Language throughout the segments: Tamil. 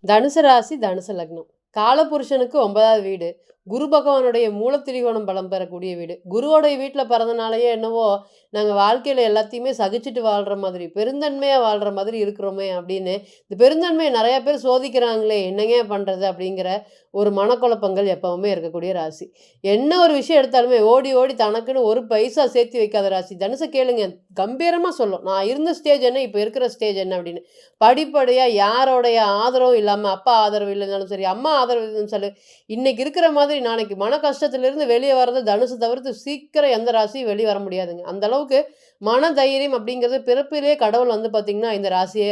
தனுசு ராசி, தனுசு லக்னம். காலபுருஷனுக்கு 9வது வீடு. குரு பகவானுடைய மூலத்திரிகோணம் பலம் பெறக்கூடிய வீடு. குருவோடைய வீட்ல பிறந்தனாலயே என்னவோ, நாங்க வாழ்க்கையில எல்லாத்தையுமே சகிச்சுட்டு வாழ்ற மாதிரி, பெருந்தன்மையா வாழ்ற மாதிரி இருக்கிறோமே அப்படின்னு, இந்த பெருந்தன்மைய நெறைய பேர் சோதிக்கிறாங்களே, என்னங்க பண்றது? அப்படிங்கிற ஒரு மனக்குழப்பங்கள் எப்பவுமே இருக்கக்கூடிய ராசி. என்ன ஒரு விஷயம் எடுத்தாலுமே ஓடி ஓடி தனக்குன்னு ஒரு பைசா சேர்த்து வைக்காத ராசி. தனுச கேளுங்க, கம்பீரமா சொல்லும். நான் இருந்த ஸ்டேஜ் என்ன, இப்ப இருக்கிற ஸ்டேஜ் என்ன அப்படின்னு. படிப்படியா யாரோடைய ஆதரவும் இல்லாம, அப்பா ஆதரவு இல்லைனாலும் சரி, அம்மா ஆதரவு இல்லைனாலும் சரி, இன்னைக்கு இருக்கிற மாதிரி நாளைக்கு மன கஷ்டத்திலிருந்து வெளிய வர்றது தனுசு தவிர்த்து சீக்கிரம் எந்த ராசியும் வெளிய வர முடியாதுங்க. அந்த அளவுக்கு மன தைரியம் அப்படிங்கிறது பிறப்பிலேயே கடவுள் வந்து பார்த்தீங்கன்னா, இந்த ராசிய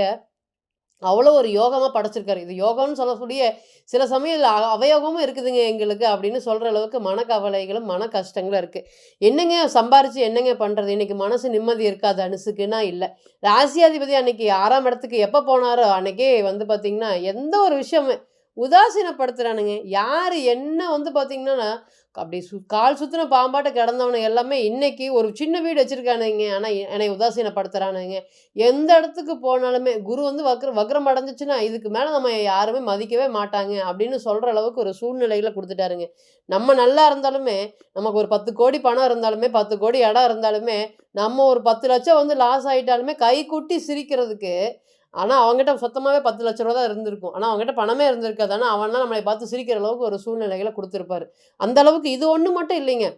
அவ்வளோ ஒரு யோகமா படைச்சிருக்காரு. இது யோகம்னு சொல்லக்கூடிய சில சமயம் அவயோகமும் இருக்குதுங்க எங்களுக்கு அப்படின்னு சொல்ற அளவுக்கு மனக்கவலைகளும், மன கஷ்டங்களும் இருக்கு. என்னங்க சம்பாரிச்சு என்னங்க பண்றது? இன்னைக்கு மனசு நிம்மதி இருக்கா தனுசுக்குன்னா இல்ல. ராசியாதிபதி அன்னைக்கு 6ஆம் இடத்துக்கு எப்ப போனாரோ, அன்னைக்கே வந்து பார்த்தீங்கன்னா, எந்த ஒரு விஷயமே உதாசீனப்படுத்துறானுங்க. யாரு என்ன வந்து பார்த்தீங்கன்னா, அப்படி கால் சுத்துன பாம்பாட்ட கிடந்தவன எல்லாமே இன்னைக்கு ஒரு சின்ன வீடு வச்சிருக்கானுங்க. ஆனா என்னைய உதாசீனப்படுத்துறானுங்க. எந்த இடத்துக்கு போனாலுமே குரு வந்து வக்ரம் அடைஞ்சுச்சுன்னா, இதுக்கு மேல நம்ம யாருமே மதிக்கவே மாட்டாங்க அப்படின்னு சொல்ற அளவுக்கு ஒரு சூழ்நிலையில குடுத்துட்டாருங்க. நம்ம நல்லா இருந்தாலுமே, நமக்கு ஒரு 10,00,00,000 பணம் இருந்தாலுமே, 10,00,00,000 இடம் இருந்தாலுமே, நம்ம ஒரு 10,00,000 வந்து லாஸ் ஆயிட்டாலுமே கைகூட்டி சிரிக்கிறதுக்கு ஆனா அவன்கிட்ட சுத்தமாவே ரூ. 10,00,000 தான் இருந்திருக்கும். ஆனா அவன்கிட்ட பணமே இருந்திருக்காது. ஆனா அவன்லாம் நம்மளை பார்த்து சிரிக்கிற அளவுக்கு ஒரு சூழ்நிலைகள குடுத்திருப்பாரு. அந்த அளவுக்கு இது ஒண்ணு மட்டும் இல்லைங்க.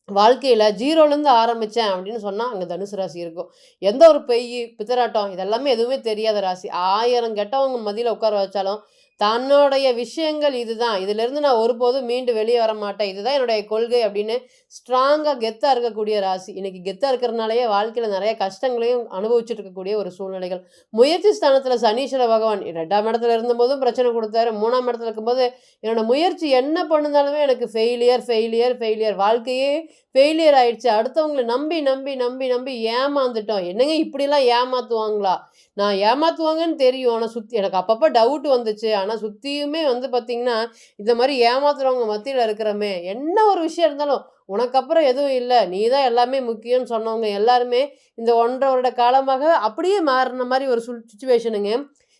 வாழ்க்கையில 0லேருந்து ஆரம்பிச்சேன் அப்படின்னு சொன்னா, அங்க தனுசு ராசி இருக்கும். எந்த ஒரு பொய்யி, பித்தலாட்டம் இதெல்லாமே எதுவுமே தெரியாத ராசி. 1000 கெட்டவங்க மத்தியில உட்கார வச்சாலும், தன்னுடைய விஷயங்கள் இதுதான். இதிலிருந்து நான் ஒருபோதும் மீண்டு வெளிய வரமாட்டேன். இதுதான் என்னுடைய கொள்கை அப்படின்னு ஸ்ட்ராங்கா கெத்தா இருக்கக்கூடிய ராசி. இன்னைக்கு கெத்தா இருக்கிறனாலேயே வாழ்க்கையில நெறைய கஷ்டங்களையும் அனுபவிச்சுட்டு இருக்கக்கூடிய ஒரு சூழ்நிலைகள். முயற்சி ஸ்தானத்துல சனீஸ்வர பகவான் 2ஆம் இடத்துல இருந்தபோதும் பிரச்சனை குடுத்தாரு. 3ஆம் இடத்துல இருக்கும்போது, என்னோட முயற்சி என்ன பண்ணுனாலுமே எனக்கு ஃபெயிலியர், ஃபெயிலியர், ஃபெயிலியர். வாழ்க்கையே ஃபெயிலியர் ஆயிடுச்சு. அடுத்தவங்கள நம்பி, நம்பி, நம்பி, நம்பி ஏமாந்துட்டோம். என்னங்க இப்படிலாம் ஏமாத்துவாங்களா? நான் ஏமாத்துவாங்கன்னு தெரியும். ஆனா எனக்கு அப்பப்ப டவுட் வந்துச்சு. ஆனா சுத்தியுமே வந்து பார்த்தீங்கன்னா, இந்த மாரி ஏமாத்துறவங்க மத்தியில இருக்கிறோமே, என்ன ஒரு விஷயம் இருந்தாலும், உனக்கு அப்புறம் எதுவும் இல்ல. நீ தான் எல்லாமே முக்கியம்னு சொன்னவங்க எல்லாருமே, இந்த 1 1/2 வருட காலமாக அப்படியே மாறுன மாரி ஒரு சிச்சுவேஷனுங்க.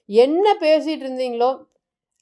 என்ன பேசிட்டு இருந்தீங்களோ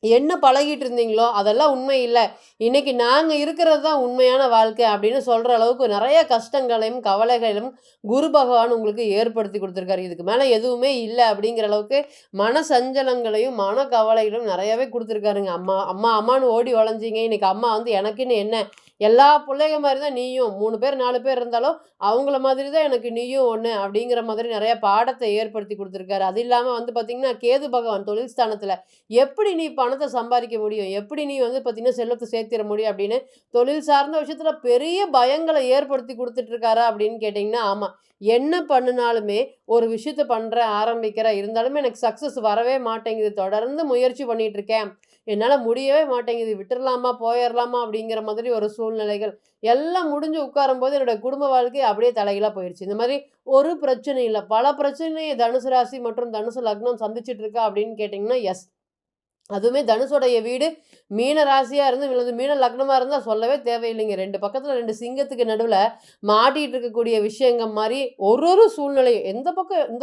என்ன பழகிட்டு இருந்தீங்களோ, அதெல்லாம் உண்மை இல்ல. இன்னைக்கு நாங்க இருக்கிறது தான் உண்மையான வாழ்க்கை அப்படின்னு சொல்ற அளவுக்கு நெறைய கஷ்டங்களையும், கவலைகளையும் குரு பகவான் உங்களுக்கு ஏற்படுத்தி குடுத்துருக்காரு. இதுக்கு மேல எதுவுமே இல்ல அப்படிங்கிற அளவுக்கு மன சஞ்சலங்களையும், மன கவலைகளும் நெறையாவே குடுத்துருக்காருங்க. அம்மா அம்மா அம்மான்னு ஓடி ஒளஞ்சீங்க. இன்னைக்கு அம்மா வந்து எனக்குன்னு என்ன, எல்லா புள்ளைங்க மாரி தான் நீயும். 3 பேர் 4 பேர் இருந்தாலும், அவங்கள மாதிரி தான் எனக்கு நீயும் ஒண்ணு அப்படிங்கிற மாதிரி நெறைய பாடத்த ஏற்படுத்தி குடுத்துருக்காரு. அது இல்லாம வந்து பார்த்தீங்கன்னா, கேது பகவான் தொழில் ஸ்தானத்துல எப்படி நீ பணத்த சம்பாரிக்க முடியும்? எப்படி நீ வந்து பார்த்தீங்கன்னா, செல்வத்த சேர்த்திற முடியும்? அப்படின்னு தொழில் சார்ந்த விஷயத்துல பெரிய பயங்கள ஏற்படுத்தி குடுத்துட்டு இருக்காரா? அப்படின்னு கேட்டீங்கன்னா, ஆமா. என்ன பண்ணுனாலுமே, ஒரு விஷயத்த பண்றேன், ஆரம்பிக்கிறேன். இருந்தாலுமே எனக்கு சக்சஸ் வரவே மாட்டேங்குது. தொடர்ந்து முயற்சி பண்ணிட்டு இருக்கேன். என்னால முடியவே மாட்டேங்குது. விட்டுறலாமா? போயிறலாமா? அப்படிங்கிற மாதிரி ஒரு சூழ்நிலைகள். எல்லாம் முடிஞ்சு உட்காரும்போது என்னோட குடும்ப வாழ்க்கை அப்படியே தலைகீழா போயிருச்சு. இந்த மாரி ஒரு பிரச்சனை இல்ல. பல பிரச்சனைய தனுசு ராசி மற்றும் தனுசு லக்னம் சந்திச்சுட்டு இருக்கா அப்படின்னு கேட்டீங்கன்னா, எஸ். அதுவுமே தனுஷோடைய வீடு மீன ராசியா இருந்து இல்லது மீன லக்னமா இருந்தா சொல்லவே தேவையில்லைங்க. 2 பக்கத்துல 2 சிங்கத்துக்கு நடுவுல மாட்டிட்டு இருக்கக்கூடிய விஷயங்கள் மாரி ஒரு சூழ்நிலையும் இந்த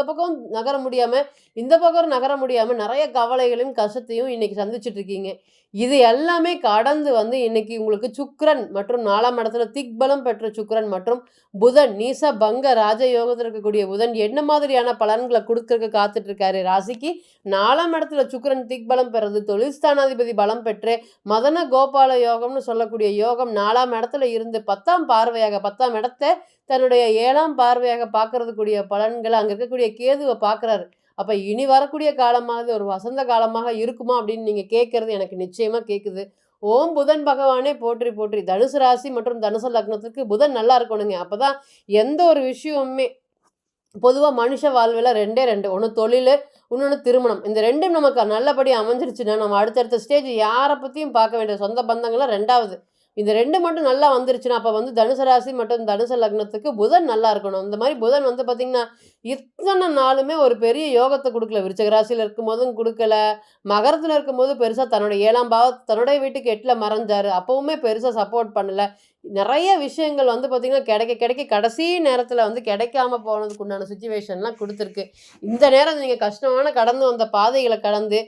பக்கம் நகர முடியாம, இந்த பக்கம் நகர முடியாம நெறைய கவலைகளையும், கஷ்டத்தையும் இன்னைக்கு சந்திச்சுட்டு இருக்கீங்க. இது எல்லாமே கடந்து வந்து இன்னைக்கு உங்களுக்கு சுக்கிரன் மற்றும் 4ஆம் இடத்துல திக்பலம் பெற்ற சுக்கிரன் மற்றும் புதன் நீச பங்க ராஜயோகத்துல இருக்கக்கூடிய புதன் என்ன மாதிரியான பலன்கள குடுக்கறக்கு காத்துட்டு இருக்காரு ராசிக்கு 4ஆம் இடத்துல சுக்கிரன் திக்பலம் பெறது, தொழில் ஸ்தானாதிபதி பலம் பெற்று, மதன கோபால யோகம்னு சொல்லக்கூடிய யோகம் 4ஆம் இடத்துல இருந்து 10ஆம் பார்வையாக 10ஆம் இடத்த தன்னுடைய 7ஆம் பார்வையாக பார்க்கறதுக்கூடிய பலன்கள அங்க இருக்கக்கூடிய கேதுவ பார்க்குறாரு. அப்ப இனி வரக்கூடிய காலமாவது ஒரு வசந்த காலமாக இருக்குமா? அப்படின்னு நீங்க கேட்கறது எனக்கு நிச்சயமா கேட்குது. ஓம் புதன் பகவானே போற்றி போற்றி. தனுசு ராசி மற்றும் தனுசு லக்னத்துக்கு புதன் நல்லா இருக்கணுங்க. அப்பதான் எந்த ஒரு விஷயமுமே பொதுவா மனுஷ வாழ்வுல 2டே 2 ஒண்ணு தொழிலு, இன்னொன்னு திருமணம். இந்த 2ம் நமக்கு நல்லபடியா அமைஞ்சிருச்சுன்னா, நம்ம அடுத்தடுத்த ஸ்டேஜ் யார பத்தியும் பார்க்க வேண்டிய சொந்த பந்தங்கள்லாம் 2வது. இந்த 2 மட்டும் நல்லா வந்துருச்சுன்னா, அப்ப வந்து தனுசு ராசி மற்றும் தனுசு லக்னத்துக்கு புதன் நல்லா இருக்கணும். இந்த மாரி புதன் வந்து பார்த்தீங்கன்னா, இத்தன நாளுமே ஒரு பெரிய யோகத்த குடுக்கல. விருச்சிக ராசியில இருக்கும்போதும் குடுக்கல. மகரத்துல இருக்கும்போது பெருசா தன்னுடைய 7ஆம் பாவ தன்னுடைய வீட்டுக்கு 8ல மறைஞ்சாரு. அப்பவுமே பெருசா சப்போர்ட் பண்ணல. நிறைய விஷயங்கள் வந்து பார்த்திங்கன்னா கிடைக்க கிடைக்க கடைசி நேரத்தில் வந்து கிடைக்காம போனதுக்கு உண்டான சுச்சுவேஷன்லாம் கொடுத்துருக்கு. இந்த நேரம் நீங்கள் கஷ்டமான கடந்து வந்த பாதைகளை கடந்து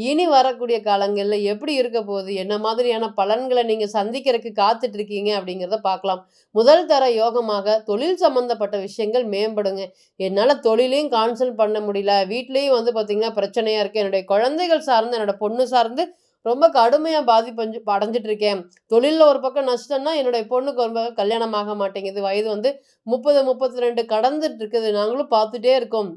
இனி வரக்கூடிய காலங்களில் எப்படி இருக்க போகுது, என்ன மாதிரியான பலன்களை நீங்கள் சந்திக்கிறதுக்கு காத்துட்டு இருக்கீங்க அப்படிங்கிறத பார்க்கலாம். முதல் தர யோகமாக தொழில் சம்மந்தப்பட்ட விஷயங்கள் மேம்படுங்க. என்னால் தொழிலையும் கான்சன்ட் பண்ண முடியல, வீட்லேயும் வந்து பார்த்திங்கன்னா பிரச்சனையாக இருக்குது, என்னுடைய குழந்தைகள் சார்ந்து என்னோடய பொண்ணு சார்ந்து ரொம்ப கடுமையாக அடைஞ்சிட்டு இருக்கேன். தொழிலில் ஒரு பக்கம் நஷ்டம்னா என்னுடைய பொண்ணுக்கு ஒரு பக்கம் கல்யாணம் ஆக மாட்டேங்குது, வயது வந்து 30 32 கடந்துட்டு இருக்குது, நாங்களும் பார்த்துட்டே இருக்கோம்.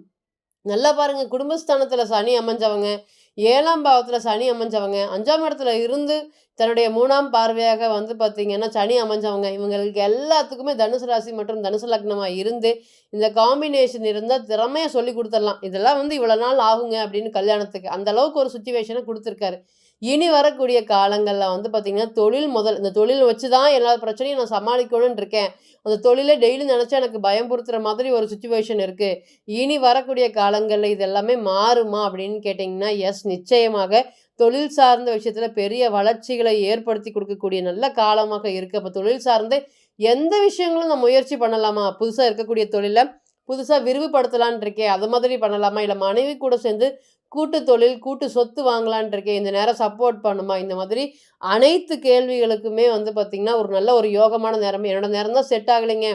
நல்லா பாருங்க, குடும்பஸ்தானத்துல சனி அமைஞ்சவங்க, 7ஆம் பாவத்துல சனி அமைஞ்சவங்க, 5ஆம் இடத்துல இருந்து தன்னுடைய 3ஆம் பார்வையாக வந்து பார்த்தீங்கன்னா சனி அமைஞ்சவங்க, இவங்களுக்கு எல்லாத்துக்குமே தனுசு ராசி மற்றும் தனுசு லக்னமா இருந்து இந்த காம்பினேஷன் இருந்தால் திறமையாக சொல்லி கொடுத்துடலாம். இதெல்லாம் வந்து இவ்வளோ நாள் ஆகுங்க அப்படின்னு கல்யாணத்துக்கு அந்த அளவுக்கு ஒரு சுச்சுவேஷனை கொடுத்துருக்காரு. இனி வரக்கூடிய காலங்களில் வந்து பார்த்திங்கன்னா இந்த தொழில் வச்சு தான் எல்லா பிரச்சனையும் நான் சமாளிக்கணும்னு இருக்கேன். அந்த தொழிலை டெய்லி நினச்சா எனக்கு பயம்புறுத்துற மாதிரி ஒரு சுச்சுவேஷன் இருக்குது. இனி வரக்கூடிய காலங்களில் இது எல்லாமே மாறுமா அப்படின்னு கேட்டிங்கன்னா, எஸ், நிச்சயமாக தொழில் சார்ந்த விஷயத்தில் பெரிய வளர்ச்சிகளை ஏற்படுத்தி கொடுக்கக்கூடிய நல்ல காலமாக இருக்குது. அப்போ தொழில் சார்ந்து எந்த விஷயங்களும் நான் முயற்சி பண்ணலாமா? புதுசாக இருக்கக்கூடிய தொழிலை புதுசாக விரிவுபடுத்தலான் இருக்கேன், அது மாதிரி பண்ணலாமா? இல்லை மனைவி கூட சேர்ந்து கூட்டு தொழில், கூட்டு சொத்து வாங்கலான் இருக்கேன், இந்த நேரம் சப்போர்ட் பண்ணுமா? இந்த மாதிரி அனைத்து கேள்விகளுக்குமே வந்து பார்த்திங்கன்னா ஒரு நல்ல ஒரு யோகமான நேரம். என்னோட நேரம் தான் செட் ஆகலைங்க,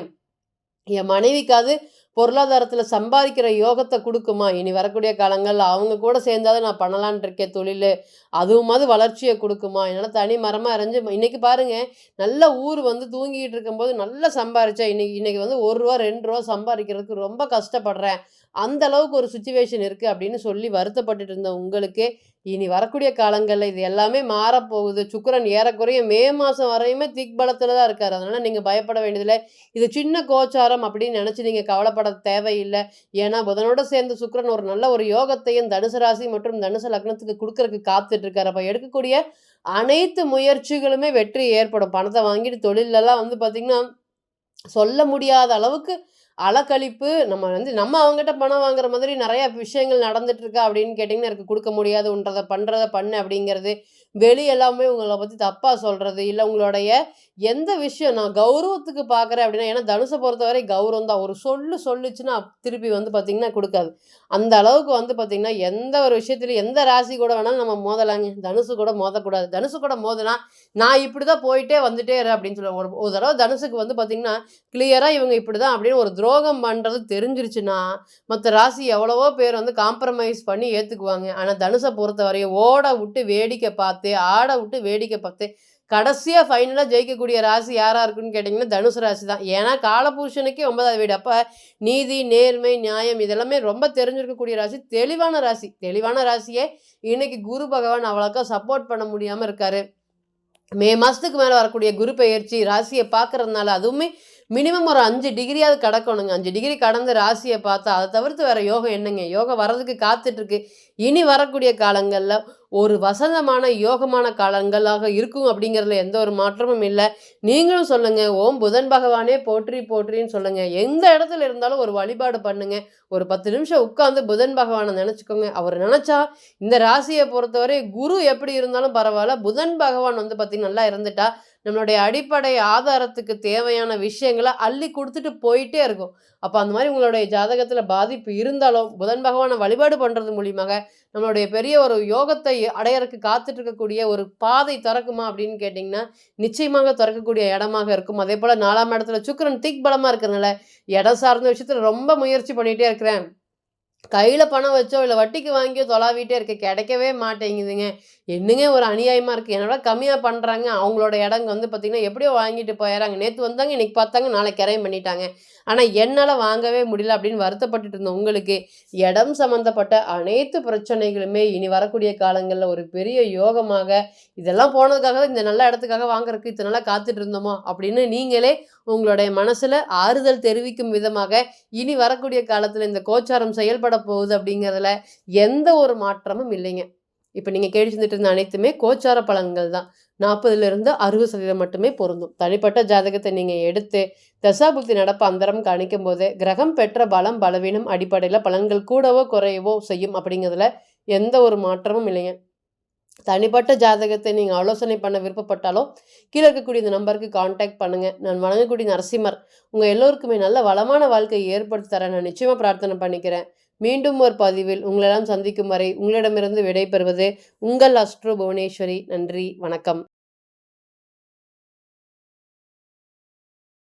என் மனைவிக்காவது பொருளாதாரத்தில் சம்பாதிக்கிற யோகத்தை கொடுக்குமா? இனி வரக்கூடிய காலங்களில் அவங்க கூட சேர்ந்தாது நான் பண்ணலான் இருக்கேன் தொழில், அதுவுமாவது வளர்ச்சியை கொடுக்குமா? என்னால் தனி மரமாக அரைஞ்சு இன்றைக்கி பாருங்கள், நல்ல ஊர் வந்து தூங்கிட்டு இருக்கும்போது நல்லா சம்பாரித்தேன், இன்றைக்கி வந்து ₹1 ₹2 சம்பாதிக்கிறதுக்கு ரொம்ப கஷ்டப்படுறேன், அந்த அளவுக்கு ஒரு சுச்சுவேஷன் இருக்குது அப்படின்னு சொல்லி வருத்தப்பட்டுட்டு இருந்த உங்களுக்கு இனி வரக்கூடிய காலங்களில் இது எல்லாமே மாறப்போகுது. சுக்கிரன் ஏறக்குறைய மே மாதம் வரையுமே திக்பலத்தில் தான் இருக்கார். அதனால் நீங்கள் பயப்பட வேண்டியதில்லை. இது சின்ன கோச்சாரம் அப்படின்னு நினச்சி நீங்கள் கவலைப்பட தேவையில்லை. ஏன்னா புதனோடு சேர்ந்து சுக்கிரன் ஒரு நல்ல ஒரு யோகத்தையும் தனுசு ராசி மற்றும் தனுசு லக்னத்துக்கு கொடுக்கறதுக்கு காத்துட்ருக்கார். அப்போ எடுக்கக்கூடிய அனைத்து முயற்சிகளுமே வெற்றி ஏற்படும். பணத்தை வாங்கிட்டு தொழிலெல்லாம் வந்து பார்த்திங்கன்னா சொல்ல முடியாத அளவுக்கு அலக்கழிப்பு. நம்ம அவங்ககிட்ட பணம் வாங்குற மாதிரி நிறையா விஷயங்கள் நடந்துட்டுருக்கா அப்படின்னு கேட்டிங்கன்னா, எனக்கு கொடுக்க முடியாதுன்றதை பண்ணு அப்படிங்கிறது, எல்லாமே உங்களை பற்றி தப்பாக சொல்கிறது, இல்லை உங்களுடைய எந்த விஷயம் நான் கௌரவத்துக்கு பார்க்குறேன் அப்படின்னா, ஏன்னா தனுசை பொறுத்தவரை கௌரவம் தான். ஒரு சொல்லுச்சுன்னா திருப்பி வந்து பார்த்திங்கன்னா கொடுக்காது. அந்த அளவுக்கு வந்து பார்த்திங்கன்னா எந்த ஒரு விஷயத்துலையும் எந்த ராசி கூட வேணாலும் நம்ம மோதலாங்க, தனுசு கூட மோதக்கூடாது. தனுசு கூட மோதுனா நான் இப்படி தான் போயிட்டே வந்துட்டே அப்படின்னு சொல்லுவேன். ஒரு தடவை தனுசுக்கு வந்து பார்த்திங்கன்னா கிளியராக இவங்க இப்படி தான் அப்படின்னு ஒரு துரோகம் பண்ணுறது தெரிஞ்சிருச்சுன்னா, மற்ற ராசி எவ்வளவோ பேர் வந்து காம்ப்ரமைஸ் பண்ணி ஏற்றுக்குவாங்க. ஆனால் தனுசை பொறுத்தவரையும் ஓட விட்டு வேடிக்கை பார்த்து, ஆட விட்டு வேடிக்கை பார்த்து கடைசியாக ஃபைனலாக ஜெயிக்கக்கூடிய ராசி யாராக இருக்குன்னு கேட்டிங்கன்னா தனுசு ராசி தான். ஏன்னா காலபுருஷனுக்கே 9ஆவது வீடு. அப்போ நீதி, நேர்மை, நியாயம் இதெல்லாமே ரொம்ப தெரிஞ்சிருக்கக்கூடிய ராசி, தெளிவான ராசி. தெளிவான ராசியே இன்னைக்கு குரு பகவான் அவ்வளோக்கா சப்போர்ட் பண்ண முடியாமல் இருக்கார். மே மாதத்துக்கு மேலே வரக்கூடிய குரு பெயர்ச்சி ராசியை பார்க்குறதுனால, அதுவுமே மினிமம் ஒரு 5 டிகிரியாவது கடக்கணுங்க. 5 டிகிரி கடந்து ராசியை பார்த்தா அதை தவிர்த்து வேறு யோகம் என்னங்க? யோகம் வர்றதுக்கு காத்துட்ருக்கு. இனி வரக்கூடிய காலங்களில் ஒரு வசந்தமான யோகமான காலங்களாக இருக்கும் அப்படிங்கிறதுல எந்த ஒரு மாற்றமும் இல்லை. நீங்களும் சொல்லுங்கள், ஓம் புதன் பகவானே போற்றி போற்றின்னு சொல்லுங்கள். எந்த இடத்துல இருந்தாலும் ஒரு வழிபாடு பண்ணுங்கள். ஒரு 10 நிமிஷம் உட்காந்து புதன் பகவானை நினச்சிக்கோங்க. அவர் நினச்சா இந்த ராசியை பொறுத்தவரை குரு எப்படி இருந்தாலும் பரவாயில்ல, புதன் பகவான் வந்து பார்த்திங்கன்னா நல்லா இருந்துட்டா நம்மளுடைய அடிப்படை ஆதாரத்துக்கு தேவையான விஷயங்களை அள்ளி கொடுத்துட்டு போயிட்டே இருக்கும். அப்போ அந்த மாதிரி உங்களுடைய ஜாதகத்தில் பாதிப்பு இருந்தாலும் புதன் பகவானை வழிபாடு பண்ணுறது மூலியமாக நம்மளுடைய பெரிய ஒரு யோகத்தை அடையறதுக்கு காத்துட்டு இருக்கக்கூடிய ஒரு பாதை திறக்குமா அப்படின்னு கேட்டிங்கன்னா, நிச்சயமாக திறக்கக்கூடிய இடமாக இருக்கும். அதே போல் 4ஆம் இடத்துல சுக்கிரன் திக்பலமாக இருக்கிறதுனால இடம் சார்ந்த விஷயத்தில் ரொம்ப முயற்சி பண்ணிகிட்டே இருக்கிறேன், கையில் பணம் வச்சோ இல்லை வட்டிக்கு வாங்கியோ தொலாவிட்டே இருக்க, கிடைக்கவே மாட்டேங்குதுங்க. என்னங்க ஒரு அநியாயமாக இருக்குது, என்னோட கம்மியாக பண்ணுறாங்க. அவங்களோட இடங்க வந்து பார்த்திங்கன்னா எப்படியோ வாங்கிட்டு போயிடறாங்க. நேற்று வந்தாங்க, இன்றைக்கி பார்த்தாங்க, நாளைக்கு கிரையம் பண்ணிட்டாங்க. ஆனால் என்னால் வாங்கவே முடியல அப்படின்னு வருத்தப்பட்டுட்டு இருந்த உங்களுக்கு இடம் சம்மந்தப்பட்ட அனைத்து பிரச்சனைகளுமே இனி வரக்கூடிய காலங்களில் ஒரு பெரிய யோகமாக, இதெல்லாம் போனதுக்காக இந்த நல்ல இடத்துக்காக வாங்குறதுக்கு இத்தனை நாளாக காத்துட்டு இருந்தோமோ அப்படின்னு நீங்களே உங்களுடைய மனசில் ஆறுதல் தெரிவிக்கும் விதமாக இனி வரக்கூடிய காலத்தில் இந்த கோச்சாரம் செயல்பட போகுது அப்படிங்கிறதுல எந்த ஒரு மாற்றமும் இல்லைங்க. இப்போ நீங்கள் கேட்டு செஞ்சுட்டு இருந்த அனைத்துமே கோச்சார பலன்கள் தான். 40லிருந்து 60% மட்டுமே பொருந்தும். தனிப்பட்ட ஜாதகத்தை நீங்கள் எடுத்து தசாபுக்தி நடப்பு அந்தரம் கணிக்கும் போது கிரகம் பெற்ற பலம் பலவீனம் அடிப்படையில் பலன்கள் கூடவோ குறையவோ செய்யும் அப்படிங்கிறதுல எந்த ஒரு மாற்றமும் இல்லைங்க. தனிப்பட்ட ஜாதகத்தை நீங்கள் ஆலோசனை பண்ண விருப்பப்பட்டாலும் கீழே இருக்கக்கூடிய இந்த நம்பருக்கு காண்டாக்ட் பண்ணுங்கள். நான் வணங்கக்கூடிய நரசிம்மர் உங்கள் எல்லோருக்குமே நல்ல வளமான வாழ்க்கையை ஏற்படுத்தி தர நான் நிச்சயமாக பிரார்த்தனை பண்ணிக்கிறேன். மீண்டும் ஒரு பதிவில் உங்களெல்லாம் சந்திக்கும் வரை உங்களிடமிருந்து விடைபெறுவது உங்கள் அஸ்ட்ரோ புவனேஸ்வரி. நன்றி, வணக்கம்.